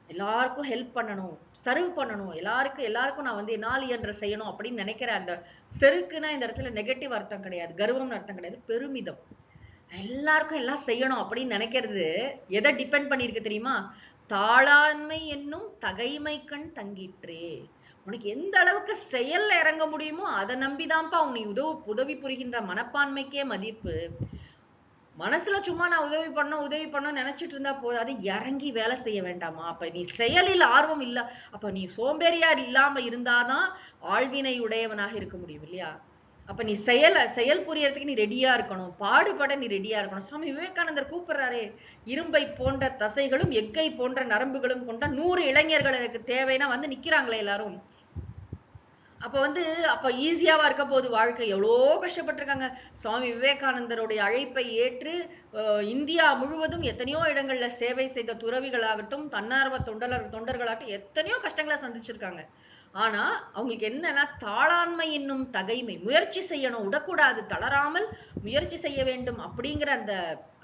எல்லாருக்கும் ஹெல்ப் பண்ணணும், சர்வ் பண்ணணும், எல்லாருக்கும் நான் வந்து என்னால் இயன்ற செய்யணும் அப்படின்னு நினைக்கிற அந்த செருக்குன்னா இந்த இடத்துல நெகட்டிவ் அர்த்தம் கிடையாது, கர்வம்னு அர்த்தம் கிடையாது, பெருமிதம். எல்லாருக்கும் எல்லாம் செய்யணும் அப்படின்னு நினைக்கிறது எதை டிபெண்ட் பண்ணிருக்கு தெரியுமா? தாளாண்மை என்னும் தகைமைக்கண் தங்கிற்றே. உனக்கு எந்த அளவுக்கு செயல்ல இறங்க முடியுமோ அதை நம்பிதான்ப்பா உன்னை உதவி புரிகின்ற மனப்பான்மைக்கே மதிப்பு. மனசுல சும்மா நான் உதவி பண்ணணும் நினைச்சிட்டு இருந்தா போதும், அது இறங்கி வேலை செய்ய வேண்டாமா? அப்ப நீ செயலில் ஆர்வம் இல்ல, அப்ப நீ சோம்பேறியா இல்லாம இருந்தாதான் ஆழ்வினை உடையவனாக இருக்க முடியும் இல்லையா? அப்ப நீ செயல் புரியறதுக்கு நீ ரெடியா இருக்கணும், பாடுபட நீ ரெடியா இருக்கணும். சுவாமி விவேகானந்தர் கூப்பிடுறாரு, இரும்பை போன்ற தசைகளும் எக்கை போன்ற நரம்புகளும் கொண்ட 100 இளைஞர்கள் எனக்கு தேவைன்னா வந்து நிக்கிறாங்களே எல்லாரும். அப்ப ஈஸியாவா இருக்க போகுது வாழ்க்கை. எவ்வளோ கஷ்டப்பட்டிருக்காங்க. சுவாமி விவேகானந்தருடைய அழைப்பை ஏற்று இந்தியா முழுவதும் எத்தனையோ இடங்கள்ல சேவை செய்த துறவிகளாகட்டும், தன்னார்வ தொண்டர்களாகட்டும் எத்தனையோ கஷ்டங்களை சந்திச்சிருக்காங்க. ஆனா அவங்களுக்கு என்னன்னா தாளாண்மை என்னும் தகைமை, முயற்சி செய்யணும், விடக்கூடாது, தளராமல் முயற்சி செய்ய வேண்டும் அப்படிங்கிற அந்த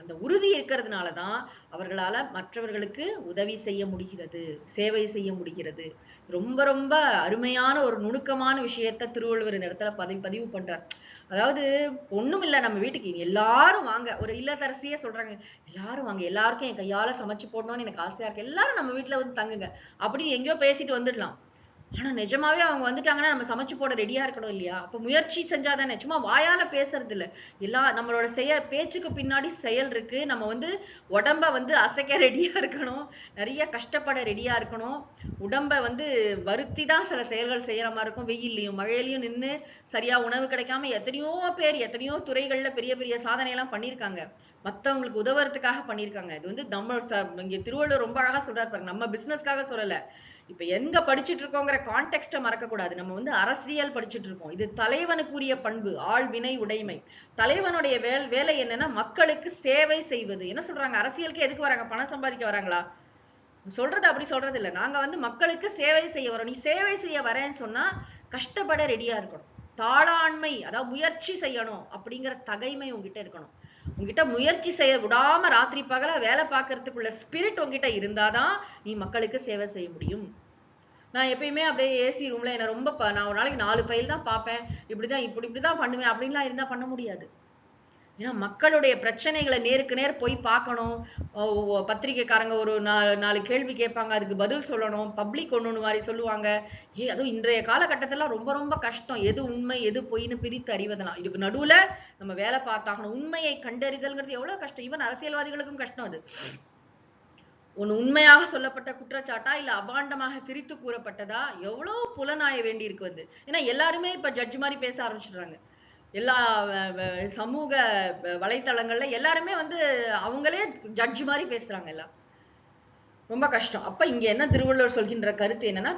அந்த உறுதி இருக்கிறதுனாலதான் அவர்களால மற்றவர்களுக்கு உதவி செய்ய முடிகிறது, சேவை செய்ய முடிகிறது. ரொம்ப ரொம்ப அருமையான ஒரு நுணுக்கமான விஷயத்த திருவள்ளுவர் இந்த இடத்துல பதிவு பண்றார். அதாவது ஒண்ணும் இல்ல, நம்ம வீட்டுக்கு எல்லாரும் வாங்க, ஒரு இல்லத்தரசியே சொல்றாங்க, எல்லாரும் வாங்க, எல்லாருக்கும் என் கையால சமைச்சு போடணும்னு எனக்கு ஆசையா இருக்கு, எல்லாரும் நம்ம வீட்டுல வந்து தங்குங்க அப்படின்னு எங்கேயோ பேசிட்டு வந்துடலாம். ஆனா நிஜமாவே அவங்க வந்துட்டாங்கன்னா நம்ம சமைச்சு போட ரெடியா இருக்கணும் இல்லையா? அப்ப முயற்சி செஞ்சாதானே, சும்மா வாயால பேசுறது இல்ல, நம்மளோட பேச்சுக்கு பின்னாடி செயல் இருக்கு. நம்ம வந்து உடம்ப வந்து அசைக்க ரெடியா இருக்கணும், நிறைய கஷ்டப்பட ரெடியா இருக்கணும். உடம்ப வந்து வருத்தி தான் சில செயல்கள் செய்யற மாதிரி இருக்கும். வெயில்லையும் மழையிலையும் நின்று சரியா உணவு கிடைக்காம எத்தனையோ பேர் எத்தனையோ துறைகள்ல பெரிய பெரிய சாதனை எல்லாம் பண்ணியிருக்காங்க, மத்தவங்களுக்கு உதவுறதுக்காக பண்ணியிருக்காங்க. இது வந்து நம்ம இங்க திருவள்ளுவர் ரொம்ப அழகா சொல்றாரு பாருங்க, நம்ம பிசினஸ்க்காக சொல்லல. இப்ப எங்க படிச்சுட்டு இருக்கோங்கிற கான்டெக்ஸ்ட மறக்க கூடாது. நம்ம வந்து அரசியல் படிச்சுட்டு இருக்கோம். இது தலைவனுக்குரிய பண்பு, ஆழ்வினை உடைமை. தலைவனுடைய வேலை என்னன்னா மக்களுக்கு சேவை செய்வது. என்ன சொல்றாங்க, அரசியலுக்கு எதுக்கு வராங்க, பணம் சம்பாதிக்க வராங்களா? சொல்றது அப்படி சொல்றது இல்ல, நாங்க வந்து மக்களுக்கு சேவை செய்ய வரோம். நீ சேவை செய்ய வரேன்னு சொன்னா கஷ்டப்பட ரெடியா இருக்கணும். தாளாண்மை, அதாவது முயற்சி செய்யணும் அப்படிங்கிற தகைமை உங்ககிட்ட இருக்கணும். உங்ககிட்ட முயற்சி செய்ய விடாம ராத்திரி பகல வேலை பார்க்கறதுக்குள்ள ஸ்பிரிட் உங்ககிட்ட இருந்தாதான் நீ மக்களுக்கு சேவை செய்ய முடியும். நான் எப்பயுமே அப்படியே ஏசி ரூம்ல என்ன ரொம்ப நான் ஒரு நாளைக்கு 4 ஃபைல் தான் பார்ப்பேன், இப்படிதான் பண்ணுவேன் அப்படின்லாம் இருந்தா பண்ண முடியாது. ஏன்னா மக்களுடைய பிரச்சனைகளை நேருக்கு நேர் போய் பார்க்கணும். பத்திரிகைக்காரங்க ஒரு 4 கேள்வி கேட்பாங்க, அதுக்கு பதில் சொல்லணும். பப்ளிக் ஒண்ணு மாதிரி சொல்லுவாங்க. அதுவும் இன்றைய காலகட்டத்திலாம் ரொம்ப ரொம்ப கஷ்டம், எது உண்மை எது பொய்ன்னு பிரித்து அறிவதெல்லாம். இதுக்கு நடுவுல நம்ம வேலை பார்த்தாகணும். உண்மையை கண்டறிதல்ங்கிறது எவ்வளவு கஷ்டம், ஈவன் அரசியல்வாதிகளுக்கும் கஷ்டம் அது. ஒண்ணு உண்மையாக சொல்லப்பட்ட குற்றச்சாட்டா இல்ல அபாண்டமாக திரித்து கூறப்பட்டதா, எவ்வளவு புலனாய வேண்டி இருக்கு வந்து. ஏன்னா எல்லாருமே இப்ப ஜட்ஜ் மாதிரி பேச ஆரம்பிச்சிடுறாங்க. எல்லா சமூக வலைத்தளங்கள்ல எல்லாருமே வந்து அவங்களே ஜட்ஜ் மாதிரி பேசுறாங்க எல்லாம். ரொம்ப கஷ்டம். அப்ப இங்க என்ன திருவள்ளுவர் சொல்கின்ற கருத்து என்னன்னா,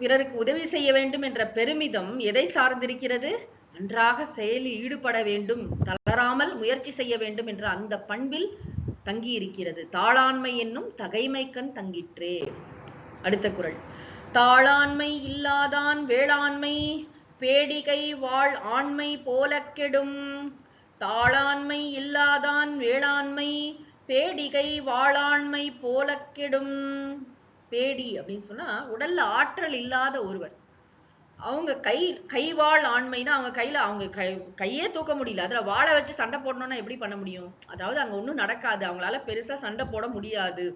பிறருக்கு உதவி செய்ய வேண்டும் என்ற பெருமிதம் எதை சார்ந்திருக்கிறது? நன்றாக செயலில் ஈடுபட வேண்டும், தளராமல் முயற்சி செய்ய வேண்டும் என்ற அந்த பண்பில் தங்கி இருக்கிறது. தாளாண்மை என்னும் தகைமைக்கண் தங்கிற்றே. அடுத்த குறள். தாளாண்மை இல்லாதான் வேளாண்மை பேடிகை வாழ் ஆண்மை போல கெடும். தாளாண்மை இல்லாதான் வேளாண்மை பேடிகை வாழாண்மை போல கெடும். பேடி அப்படின்னு சொன்னா உடல்ல ஆற்றல் இல்லாத ஒருவர். அவங்க கைவாள் ஆண்மைனா அவங்க கையே தூக்க முடியல, அதுல வாழை வச்சு சண்டை போடணும்னா எப்படி பண்ண முடியும்? அதாவது அங்க ஒண்ணும் நடக்காது, அவங்களால பெருசா சண்டை போட முடியாது.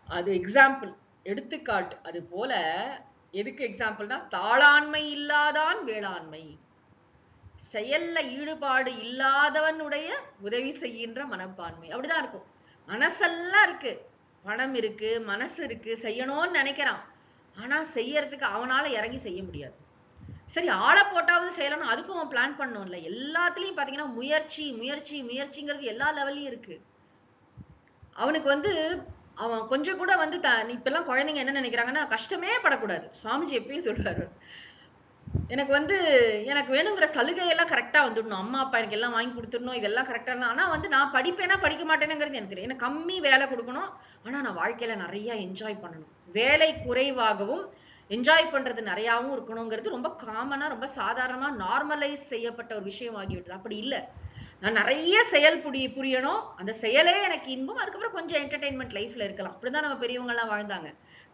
அது எக்ஸாம்பிள், எடுத்துக்காட்டு. அது போல எதுக்கு எக்ஸாம்பிள்னா, தாளாண்மை இல்லாதான் வேளாண்மை, செயல்ல ஈடுபாடு இல்லாதவனுடைய உதவி செய்கின்ற மனப்பான்மை. அப்படிதான் இருக்கும். மனசெல்லாம் இருக்கு, பணம் இருக்கு, மனசு இருக்கு, செய்யணும்னு நினைக்கிறான், ஆனா செய்யறதுக்கு அவனால இறங்கி செய்ய முடியாது. சரி, ஆளை போட்டாவது செய்யலாம், அதுக்கும் அவன் பிளான் பண்ணணும்ல. எல்லாத்துலயும் பாத்தீங்கன்னா முயற்சி முயற்சி முயற்சிங்கிறது எல்லா லெவல்லையும் இருக்கு. அவனுக்கு வந்து அவன் கொஞ்சம் கூட வந்து இப்ப எல்லாம் குழந்தைங்க என்ன நினைக்கிறாங்கன்னா, கஷ்டமே படக்கூடாது. சுவாமிஜி எப்பயும் சொல்றாரு, எனக்கு வேணுங்கிற சலுகையெல்லாம் கரெக்டா வந்துடணும், அம்மா அப்பா எனக்கு எல்லாம் வாங்கி கொடுத்துடணும், இதெல்லாம் கரெக்டா. ஆனா வந்து நான் படிப்பேனா படிக்க மாட்டேனுங்கிறது எனக்கு எனக்கு கம்மி வேலை கொடுக்கணும், ஆனா நான் வாழ்க்கையில நிறைய என்ஜாய் பண்ணணும். வேலை குறைவாகவும் என்ஜாய் பண்றது நிறையாவும் இருக்கணுங்கிறது ரொம்ப காமனா, ரொம்ப சாதாரணமா நார்மலைஸ் செய்யப்பட்ட ஒரு விஷயம் ஆகிவிட்டது. அப்படி இல்லை, நான் நிறைய செயல் புரியணும், அந்த செயலே எனக்கு இன்பம், அதுக்கப்புறம் கொஞ்சம் என்டர்டெயின்மெண்ட் லைஃப்ல இருக்கலாம். அப்படிதான் நம்ம பெரியவங்க எல்லாம் வாழ்ந்தாங்க.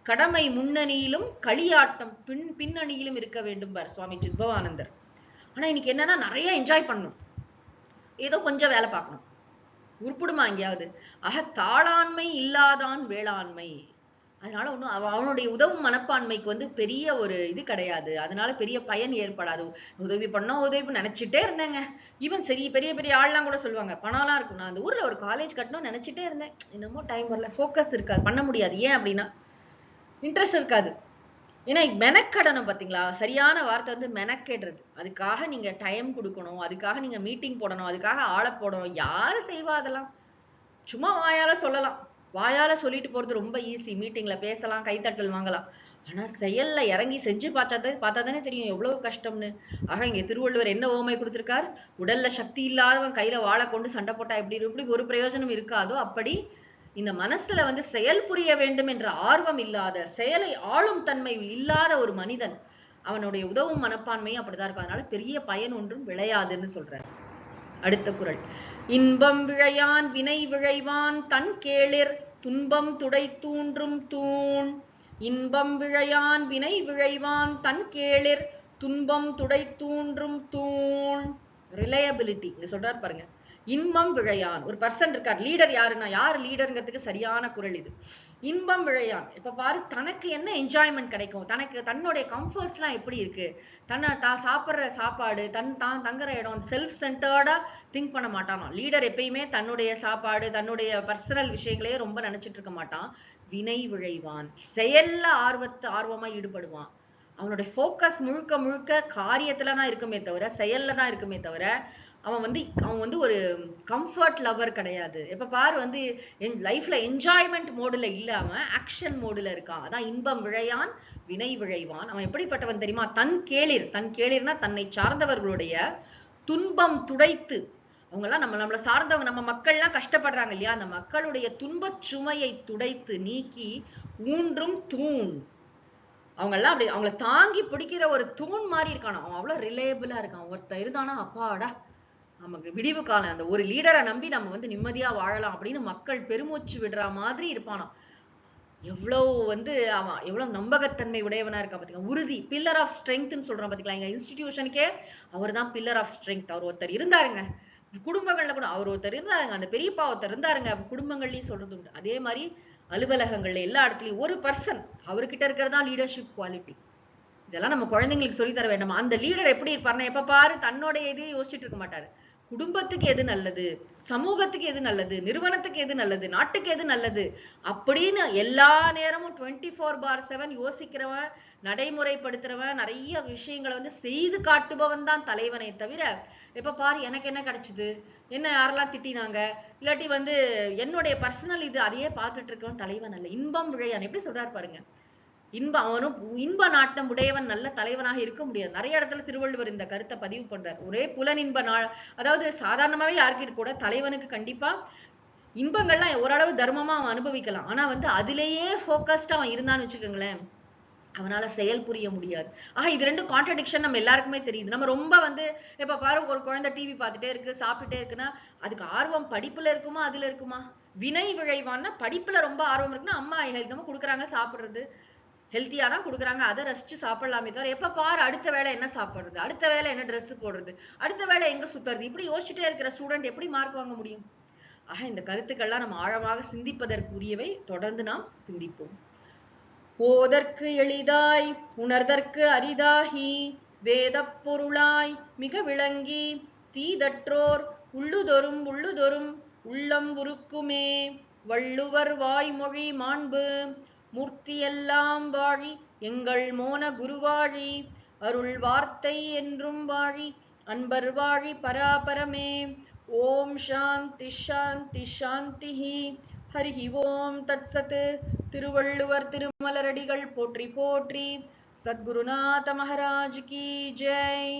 கடமை முன்னணியிலும் களியாட்டம் பின்னணியிலும் இருக்க வேண்டும் பார் சுவாமி சித்பவானந்தர். ஆனா இன்னைக்கு என்னன்னா, நிறைய என்ஜாய் பண்ணணும், ஏதோ கொஞ்சம் வேலை பார்க்கணும், உருப்பிடுமா எங்கேயாவது? ஆக தாளாண்மை இல்லாதான் வேளாண்மை. அதனால ஒன்றும் அவனுடைய உதவும் மனப்பான்மைக்கு வந்து பெரிய ஒரு இது கிடையாது, அதனால பெரிய பயன் ஏற்படாது. உதவி நினைச்சிட்டே இருந்தேங்க. ஈவன் சரி, பெரிய பெரிய ஆள்லாம் கூட சொல்லுவாங்க, பணம்லாம் இருக்கும், நான் அந்த ஊர்ல ஒரு காலேஜ் கட்டணும்னு நினைச்சிட்டே இருந்தேன், என்னமோ டைம் வரல, ஃபோக்கஸ் இருக்காது, பண்ண முடியாது. ஏன் அப்படின்னா இன்ட்ரெஸ்ட் இருக்காது. ஏன்னா மெனக்கடணும் பாத்தீங்களா, சரியான வார்த்தை வந்து மெனக்கெடுறது. அதுக்காக நீங்க டைம் கொடுக்கணும், அதுக்காக நீங்க மீட்டிங் போடணும், அதுக்காக ஆளை போடணும். யாரு செய்வா அதெல்லாம்? சும்மா வாயால சொல்லலாம். வாயால சொல்லிட்டு போறது ரொம்ப ஈஸி. மீட்டிங்ல பேசலாம், கைத்தட்டல் வாங்கலாம். ஆனா செயல்ல இறங்கி செஞ்சு பார்த்தாதானே தெரியும் எவ்வளவு கஷ்டம்னு. ஆக இங்க திருவள்ளுவர் என்ன ஓமை கொடுத்திருக்கார்? உடல்ல சக்தி இல்லாதவன் கையில வாழை கொண்டு சண்டை போட்டா எப்படி ஒரு பிரயோஜனம் இருக்காதோ அப்படி இந்த மனசுல வந்து செயல் புரிய வேண்டும் என்ற ஆர்வம் இல்லாத, செயலை ஆளும் தன்மை இல்லாத ஒரு மனிதன், அவனுடைய உதவும் மனப்பான்மையும் அப்படிதான் இருக்கும். அதனால பெரிய பயன் ஒன்றும் விளையாதுன்னு சொல்றார். அடுத்த குறள். இன்பம் விழையான் வினை விழைவான் தன் கேளிர் துன்பம் துடை தூன்றும் தூண். இன்பம் விழையான் வினை விழைவான் தன் கேளிர் துன்பம் துடை தூன்றும் தூண். ரிலையபிலிட்டி இங்க சொல்றாரு பாருங்க. இன்பம் விழையான், ஒரு பர்சன் இருக்கார், லீடர் யாருன்னா, யார் லீடர்ங்கிறதுக்கு சரியான குறள் இது. இன்பம் விழையான், இப்ப பாரு தனக்கு என்ன என்ஜாய்மெண்ட் கிடைக்கும், தனக்கு தன்னுடைய கம்ஃபர்ட்ஸ் எல்லாம் எப்படி இருக்கு, தான் சாப்பிடுற சாப்பாடு, தான் தங்குற இடம், செல்ஃப் சென்டர்டா திங்க் பண்ண மாட்டானா லீடர். எப்பயுமே தன்னுடைய சாப்பாடு, தன்னுடைய பர்சனல் விஷயங்களையே ரொம்ப நினைச்சிட்டு இருக்க மாட்டான். வினை விழைவான், செயல்ல ஆர்வமா ஈடுபடுவான். அவனுடைய போக்கஸ் முழுக்க முழுக்க காரியத்துலதான் இருக்குமே தவிர, செயல்ல தான் இருக்குமே தவிர, அவன் வந்து ஒரு கம்ஃபர்ட் லவர் கிடையாது. எப்ப பாரு வந்து லைஃப்ல என்ஜாய்மெண்ட் மோடுல இல்லாம ஆக்ஷன் மோடுல இருக்கான். அதான் இன்பம் விழையான் வினை விழைவான். அவன் எப்படிப்பட்டவன் தெரியுமா? தன் கேளிர்னா தன்னை சார்ந்தவர்களுடைய துன்பம் துடைத்து, அவங்க எல்லாம் நம்மள சார்ந்தவங்க, நம்ம மக்கள் எல்லாம் கஷ்டப்படுறாங்க இல்லையா, அந்த மக்களுடைய துன்பச் சுமையை துடைத்து நீக்கி ஊன்றும் தூண். அவங்க எல்லாம் அப்படி அவங்கள தாங்கி பிடிக்கிற ஒரு தூண் மாதிரி இருக்கானா. அவன் அவ்வளவு ரிலேபிளா இருக்கான். ஒருத்தர் இருந்தானா அப்பாடா நமக்கு விடிவு காலம், அந்த ஒரு லீடரை நம்பி நம்ம வந்து நிம்மதியா வாழலாம் அப்படின்னு மக்கள் பெருமூச்சு விடுற மாதிரி இருப்பானா. எவ்வளவு வந்து அவன் எவ்வளவு நம்பகத்தன்மை உடையவனா இருக்கா பாத்தீங்களா. உறுதி, பில்லர் ஆஃப் ஸ்ட்ரென்த்னு சொல்றான் பாத்தீங்களா. எங்க இன்ஸ்டிடியூஷனுக்கே அவர் தான் பில்லர் ஆஃப் ஸ்ட்ரென்த். அவர் ஒருத்தர் இருந்தாருங்க, குடும்பங்கள்ல கூட அவர் ஒருத்தர் இருந்தாருங்க, அந்த பெரியப்பா ஒருத்தர் இருந்தாருங்க, குடும்பங்கள்லயும் சொல்றது உண்டு. அதே மாதிரி அலுவலகங்கள்ல எல்லா இடத்துலயும் ஒரு பர்சன் அவர்கிட்ட இருக்கிறதா லீடர்ஷிப் குவாலிட்டி. இதெல்லாம் நம்ம குழந்தைங்களுக்கு சொல்லி தர வேண்டாமா? அந்த லீடர் எப்படி இருப்பாருன்னா, எப்ப பாரு தன்னோட இதையே யோசிச்சுட்டு இருக்க மாட்டாரு. குடும்பத்துக்கு எது நல்லது, சமூகத்துக்கு எது நல்லது, நிறுவனத்துக்கு எது நல்லது, நாட்டுக்கு எது நல்லது அப்படின்னு எல்லா நேரமும் 24/7 யோசிக்கிறவன், நடைமுறைப்படுத்துறவன், நிறைய விஷயங்களை வந்து செய்து காட்டுபவன் தான் தலைவனை தவிர, எப்ப பாரு எனக்கு என்ன கிடைச்சது, என்ன யாரெல்லாம் திட்டினாங்க, இல்லாட்டி வந்து என்னுடைய பர்சனல் இது அதையே பார்த்துட்டு இருக்கவன் தலைவன் அல்ல. இன்பம் விழையான் எப்படி சொல்றாரு பாருங்க. அவனும் இன்ப நாட்டம் உடையவன் நல்ல தலைவனாக இருக்க முடியாது. நிறைய இடத்துல திருவள்ளுவர் இந்த கருத்தை பதிவு பண்றார். ஒரே புலனின்ப அதாவது சாதாரணமாவே யாருக்கிட்ட கூட தலைவனுக்கு கண்டிப்பா இன்பங்கள்லாம் ஓரளவு தர்மமா அவன் அனுபவிக்கலாம். ஆனா வந்து அதிலேயே போக்கஸ்டா அவன் இருந்தான்னு வச்சுக்கோங்களேன், அவனால செயல் புரிய முடியாது. ஆக இது ரெண்டும் கான்ட்ரடிக்ஷன் நம்ம எல்லாருக்குமே தெரியுது. நம்ம ரொம்ப வந்து இப்ப பாரு, ஒரு குழந்தை டிவி பார்த்துட்டே இருக்கு, சாப்பிட்டுட்டே இருக்குன்னா அதுக்கு ஆர்வம் படிப்புல இருக்குமா அதுல இருக்குமா? வினை விழைவான்னா படிப்புல ரொம்ப ஆர்வம் இருக்குன்னா அம்மா ஹெல்த்தமா கொடுக்குறாங்க, சாப்பிடுறது ஹெல்த்தியா தான் கொடுக்குறாங்க, அதை ரசிச்சு சாப்பிடலாமே தவிர எப்ப பாரு அடுத்த வேலை என்ன சாப்பிடுறது, அடுத்த வேலை என்ன ட்ரெஸ் போடுறது, அடுத்த வேலை எங்க சுத்துறது, இப்படி யோசிச்சுட்டே இருக்கிற ஸ்டூடெண்ட் எப்படி மார்க் வாங்க முடியும்? ஆக இந்த கருத்துக்கள்லாம் நம்ம ஆழமாக சிந்திப்பதற்குரியவை. தொடர்ந்து நாம் சிந்திப்போம். ஓதற்கு எளிதாய் உணர்தற்கு அரிதாகி வேதப் பொருளாய் மிக விளங்கி தீதற்றோர் உள்ளுதொரும் உள்ளம் உருக்குமே வள்ளுவர் வாய்மொழி மாண்பு மூர்த்தியெல்லாம் வாழி எங்கள் மோன குருவாழி அருள் வார்த்தை என்றும் வாழி அன்பர் வாழி பராபரமே. ஓம் சாந்தி சாந்தி சாந்தி. ஹரி ஓம் தத்சத். திருவள்ளுவர் திருமலரடிகள் போற்றி போற்றி. சத்குருநாத மகாராஜ் கி ஜெய்.